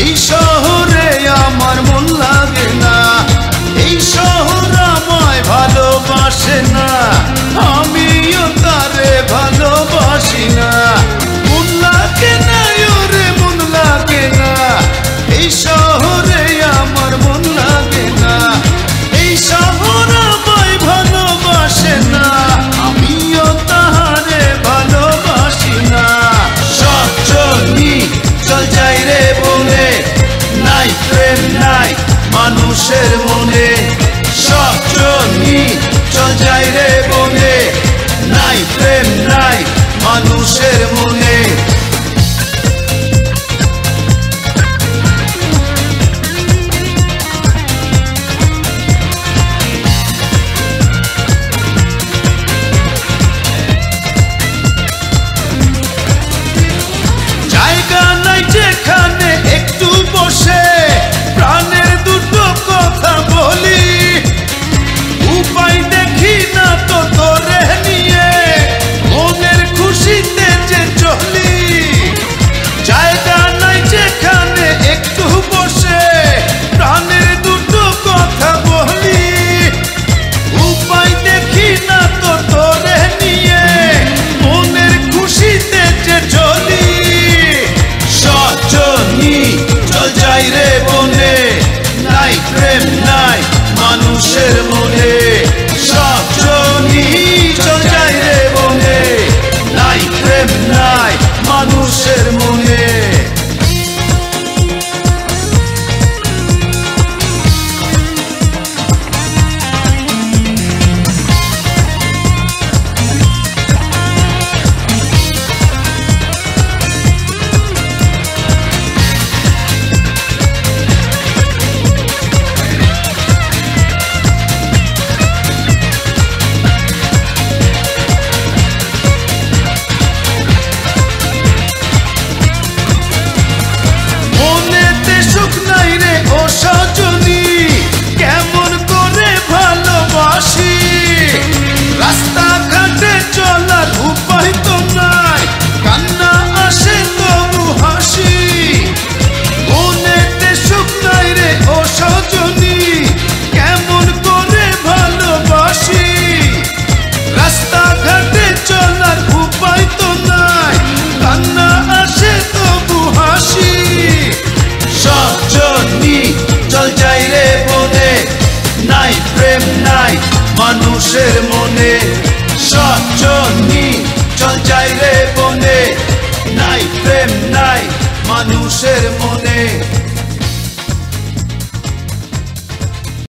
এই শহরে আমার মন লাগে না, এই শহর আমায় ভালোবাসে না, আমিও তারে ভালোবাসি না। মন লাগে না ওরে মন লাগে না, এই শহরে আমার মন লাগে না, এই শহর আমায় ভালোবাসে না, আমিও তাহারে ভালোবাসি না। সব চলি চল যাই রে বলে, নাই প্রেম নাই মানুষের মনে। সব চলি চল যাই রে বলে, নাই প্রেম নাই মানুষের মনে। জায়গা নাই যেখানে একটু বসে প্রাণের দুটো কথা বলি, উপায় দেখি না তো তোরে নিয়ে মনের খুশিতে যে চলি। জায়গা নাই যেখানে একটু বসে প্রাণের দুটো কথা বলি, উপায় দেখি না তো তোরে নিয়ে মনের খুশিতে যে চলি। সচনি চল যাই রে বনে, নাই প্রেম নাই মানুষের মনে। সচনি চল যাই রে বনে, নাই প্রেম নাই মানুষের মনে। রাস্তাঘাটে চলার উপায় তো নাই, কান্না আসে তবু হাসি। মনেতে সুখ নাই রে ও সজনী, কেমন করে ভালোবাসি। রাস্তাঘাটে চলার উপায় তো নাই, কান্না আসে তবু হাসি। সজনী চল যাই রে বনে, নাই প্রেম নাই মানুষের মনে। সচনি চল যাই রে বনে, নাই প্রেম নাই মানুষের মনে।